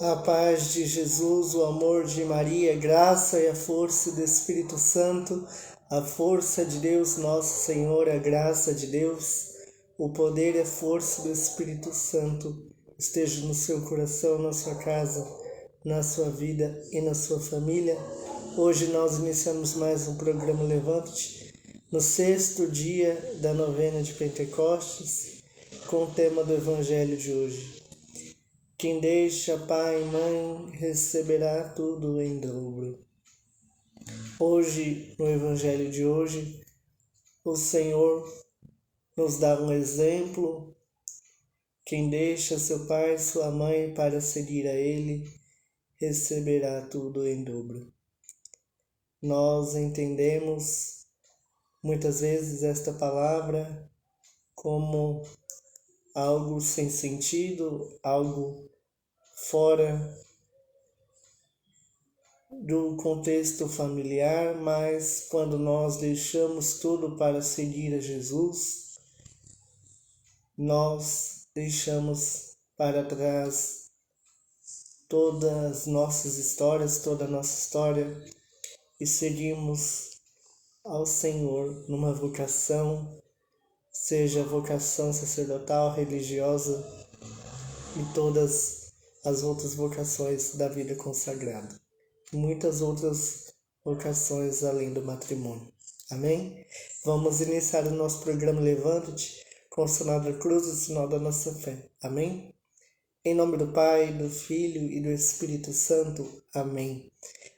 A paz de Jesus, o amor de Maria, a graça e a força do Espírito Santo, a força de Deus nosso Senhor, a graça de Deus, o poder e a força do Espírito Santo esteja no seu coração, na sua casa, na sua vida e na sua família. Hoje nós iniciamos mais um programa Levante-te, no 6º dia da novena de Pentecostes, com o tema do Evangelho de hoje. Quem deixa pai e mãe receberá tudo em dobro. Hoje, no Evangelho de hoje, o Senhor nos dá um exemplo. Quem deixa seu pai e sua mãe para seguir a Ele, receberá tudo em dobro. Nós entendemos muitas vezes esta palavra como algo sem sentido, algo fora do contexto familiar, mas quando nós deixamos tudo para seguir a Jesus, nós deixamos para trás todas as nossas histórias, toda a nossa história e seguimos ao Senhor numa vocação, seja vocação sacerdotal, religiosa e todas as outras vocações da vida consagrada. Muitas outras vocações além do matrimônio. Amém? Vamos iniciar o nosso programa Levante-te com o sinal da cruz e o sinal da nossa fé. Amém? Em nome do Pai, do Filho e do Espírito Santo. Amém.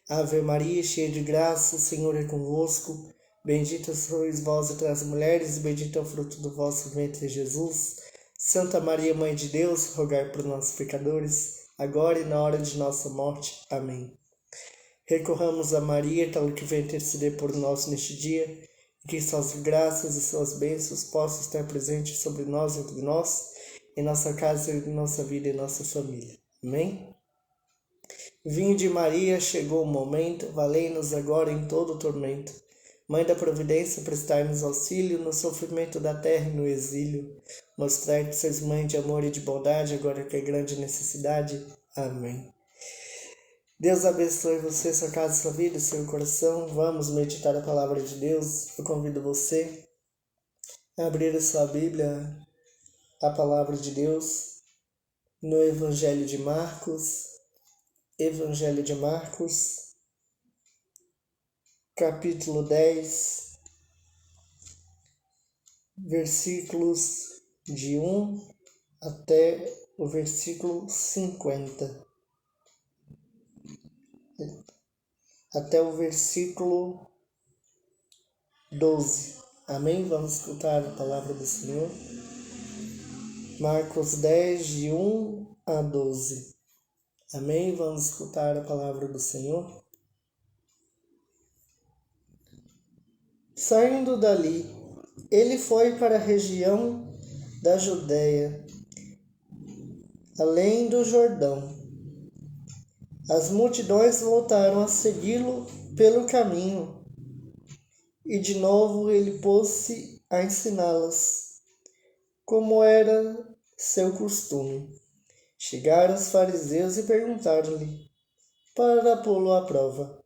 Ave Maria, cheia de graça, o Senhor é convosco. Bendita sois vós entre as mulheres, e bendito é o fruto do vosso ventre, Jesus. Santa Maria, Mãe de Deus, rogai por nós, pecadores, agora e na hora de nossa morte. Amém. Recorramos a Maria, tal que vem interceder por nós neste dia, e que suas graças e suas bênçãos possam estar presentes sobre nós, entre nós, em nossa casa, em nossa vida e em nossa família. Amém? Vinde Maria, chegou o momento, valei-nos agora em todo o tormento. Mãe da providência, prestai-nos auxílio no sofrimento da terra e no exílio. Mostrai que sois mãe de amor e de bondade, agora que é grande necessidade. Amém. Deus abençoe você, sua casa, sua vida e seu coração. Vamos meditar a palavra de Deus. Eu convido você a abrir a sua Bíblia, a palavra de Deus, no Evangelho de Marcos. Evangelho de Marcos, capítulo 10, versículos de 1 até o versículo 50. Até o versículo 12. Amém? Vamos escutar a palavra do Senhor. Marcos 10, de 1 a 12. Amém? Vamos escutar a palavra do Senhor. Saindo dali, ele foi para a região da Judéia, além do Jordão. As multidões voltaram a segui-lo pelo caminho, e de novo ele pôs-se a ensiná-las, como era seu costume. Chegaram os fariseus e perguntaram-lhe, para pô-lo à prova,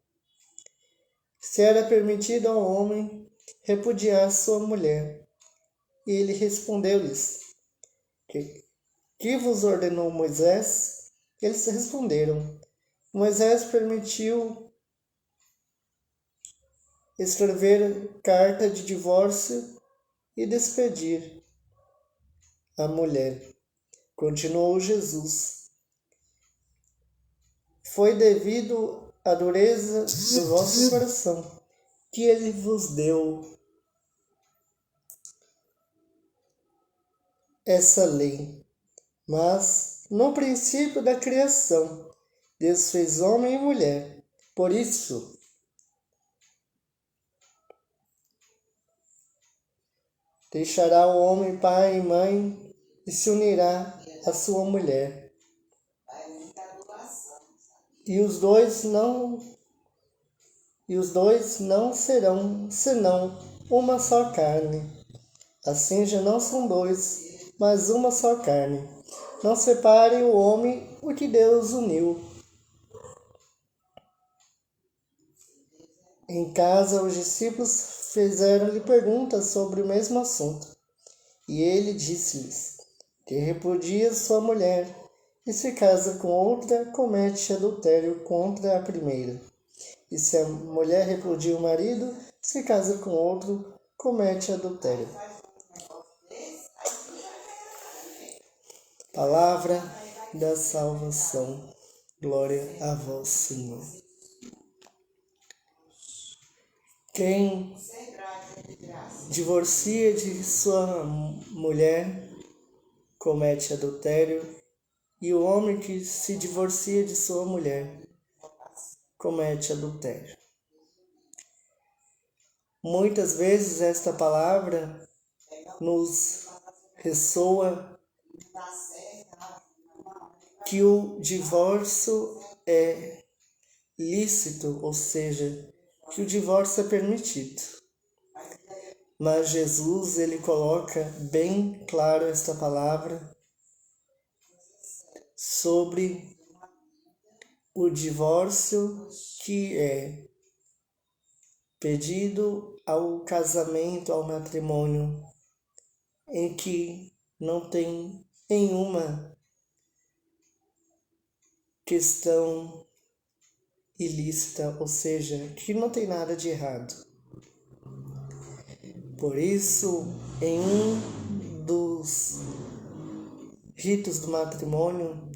se era permitido ao homem repudiar sua mulher. E ele respondeu-lhes, que vos ordenou Moisés? Eles responderam, Moisés permitiu escrever carta de divórcio e despedir a mulher. Continuou Jesus. Foi devido à dureza do vosso coração que ele vos deu essa lei. Mas, no princípio da criação, Deus fez homem e mulher. Por isso, deixará o homem pai e mãe e se unirá à sua mulher. E os dois não serão senão uma só carne. Assim já não são dois, mas uma só carne. Não separe o homem o que Deus uniu. Em casa, os discípulos fizeram-lhe perguntas sobre o mesmo assunto. E ele disse-lhes que repudia sua mulher, e se casa com outra, comete adultério contra a primeira. E se a mulher repudia o marido, se casa com outro, comete adultério. Palavra da salvação. Glória a vós, Senhor. Quem divorcia de sua mulher comete adultério, e o homem que se divorcia de sua mulher comete adultério. Muitas vezes esta palavra nos ressoa que o divórcio é lícito, ou seja, que o divórcio é permitido. Mas Jesus, ele coloca bem claro esta palavra sobre o divórcio que é pedido ao casamento, ao matrimônio, em que não tem nenhuma questão ilícita, ou seja, que não tem nada de errado. Por isso, em um dos ritos do matrimônio,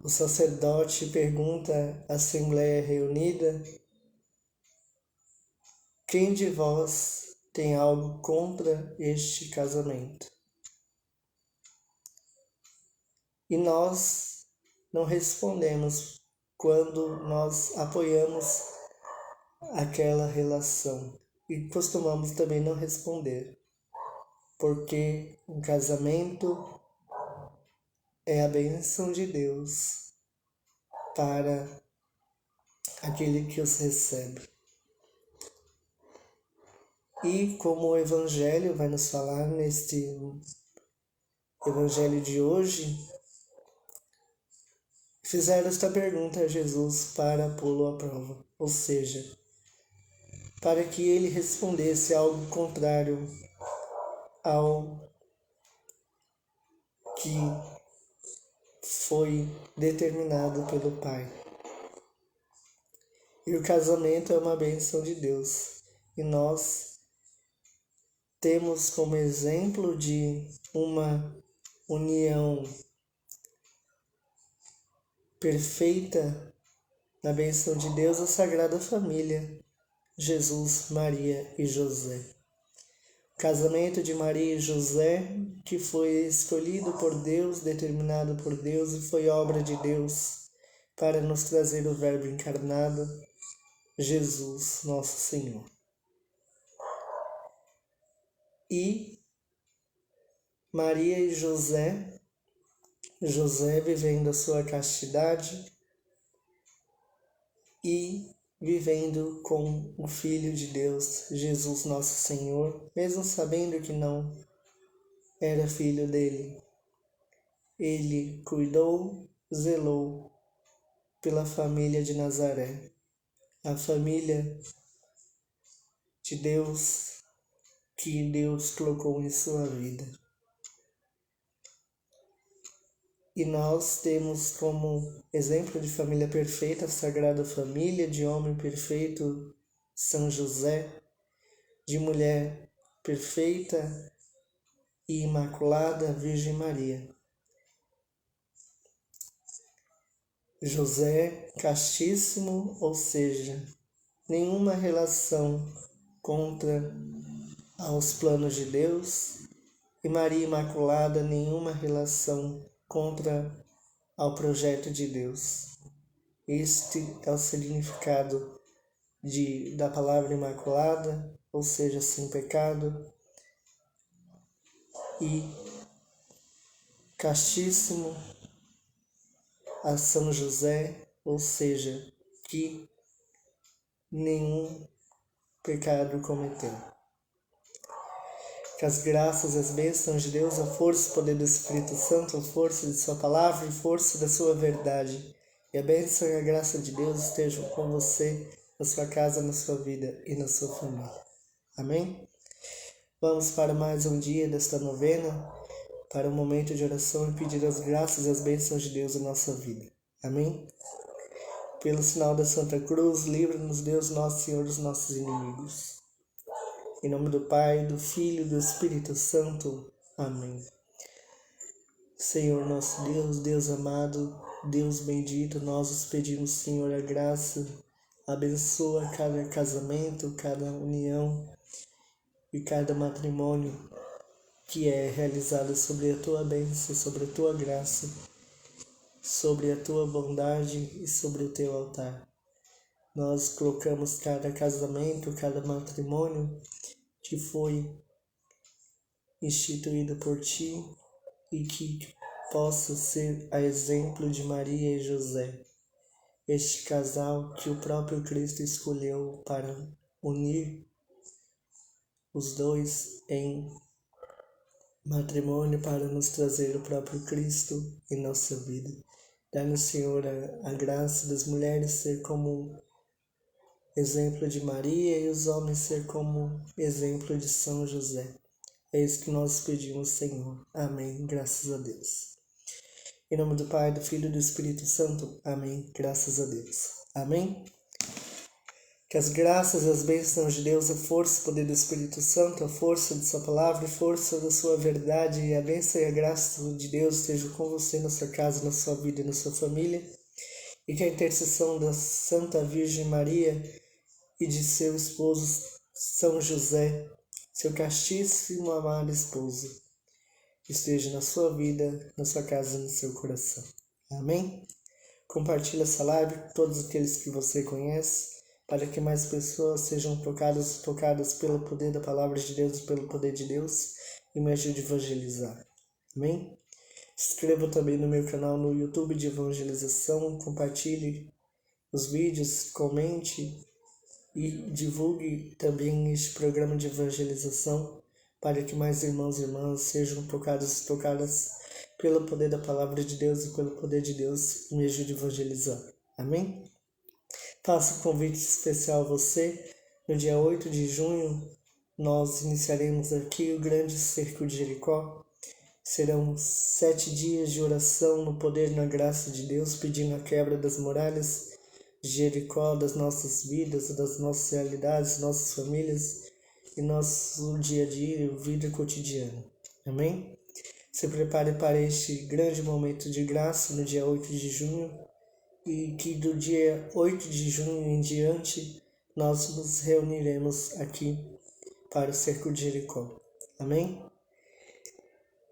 o sacerdote pergunta à Assembleia reunida: quem de vós tem algo contra este casamento? E nós não respondemos quando nós apoiamos aquela relação. E costumamos também não responder, porque um casamento é a bênção de Deus para aquele que os recebe. E como o Evangelho vai nos falar neste Evangelho de hoje, fizeram esta pergunta a Jesus para pô-lo à prova, ou seja, para que ele respondesse algo contrário ao que foi determinado pelo Pai. E o casamento é uma bênção de Deus. E nós temos como exemplo de uma união perfeita na bênção de Deus a Sagrada Família, Jesus, Maria e José. O casamento de Maria e José, que foi escolhido por Deus, determinado por Deus e foi obra de Deus para nos trazer o Verbo encarnado, Jesus, nosso Senhor. E Maria e José vivendo a sua castidade e vivendo com o Filho de Deus, Jesus nosso Senhor, mesmo sabendo que não era filho dele. Ele cuidou, zelou pela família de Nazaré, a família de Deus que Deus colocou em sua vida. E nós temos como exemplo de família perfeita a Sagrada Família, de homem perfeito São José, de mulher perfeita e imaculada Virgem Maria. José castíssimo, ou seja, nenhuma relação contra aos planos de Deus, e Maria Imaculada, nenhuma relação contra ao projeto de Deus. Este é o significado da palavra Imaculada, ou seja, sem pecado, e castíssimo a São José, ou seja, que nenhum pecado cometeu. Que as graças e as bênçãos de Deus, a força e o poder do Espírito Santo, a força de sua palavra e força da sua verdade, e a bênção e a graça de Deus estejam com você, na sua casa, na sua vida e na sua família. Amém? Vamos para mais um dia desta novena, para um momento de oração e pedir as graças e as bênçãos de Deus em nossa vida. Amém? Pelo sinal da Santa Cruz, livra-nos Deus, nosso Senhor, dos nossos inimigos. Em nome do Pai, do Filho e do Espírito Santo. Amém. Senhor nosso Deus, Deus amado, Deus bendito, nós os pedimos, Senhor, a graça, abençoa cada casamento, cada união e cada matrimônio que é realizado sobre a Tua bênção, sobre a Tua graça, sobre a Tua bondade e sobre o Teu altar. Nós colocamos cada casamento, cada matrimônio que foi instituído por Ti e que possa ser a exemplo de Maria e José, este casal que o próprio Cristo escolheu para unir os dois em matrimônio para nos trazer o próprio Cristo em nossa vida. Dá-nos, Senhor, a graça das mulheres ser como exemplo de Maria e os homens ser como exemplo de São José. É isso que nós pedimos, Senhor. Amém. Graças a Deus. Em nome do Pai, do Filho e do Espírito Santo. Amém. Graças a Deus. Amém. Que as graças e as bênçãos de Deus, a força e o poder do Espírito Santo, a força de sua palavra e força da sua verdade e a bênção e a graça de Deus estejam com você na sua casa, na sua vida e na sua família. E que a intercessão da Santa Virgem Maria e de seu esposo São José, seu castíssimo amado esposo, esteja na sua vida, na sua casa e no seu coração. Amém? Compartilhe essa live com todos aqueles que você conhece, para que mais pessoas sejam tocadas pelo poder da palavra de Deus e pelo poder de Deus e me ajude a evangelizar. Amém? Se inscreva também no meu canal no YouTube de evangelização, compartilhe os vídeos, comente e divulgue também este programa de evangelização para que mais irmãos e irmãs sejam tocadas pelo poder da palavra de Deus e pelo poder de Deus e me ajude a evangelizar. Amém? Faço um convite especial a você. No dia 8 de junho, nós iniciaremos aqui o grande cerco de Jericó. Serão 7 dias de oração no poder e na graça de Deus, pedindo a quebra das muralhas de Jericó, das nossas vidas, das nossas realidades, nossas famílias e nosso dia a dia, vida cotidiana. Amém? Se prepare para este grande momento de graça no dia 8 de junho e que do dia 8 de junho em diante nós nos reuniremos aqui para o cerco de Jericó. Amém?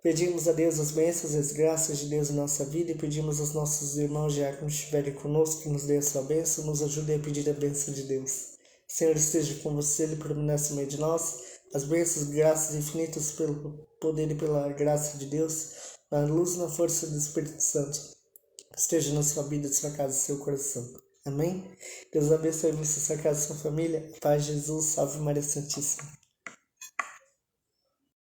Pedimos a Deus as bênçãos e as graças de Deus em nossa vida e pedimos aos nossos irmãos diáconos que estiverem conosco que nos dê a sua bênção, nos ajudem a pedir a bênção de Deus. O Senhor esteja com você, Ele permanece no meio de nós. As bênçãos e graças infinitas pelo poder e pela graça de Deus, na luz e na força do Espírito Santo, esteja na sua vida, na sua casa, no seu coração. Amém? Deus abençoe você, sua casa e sua família. Paz de Jesus, salve Maria Santíssima.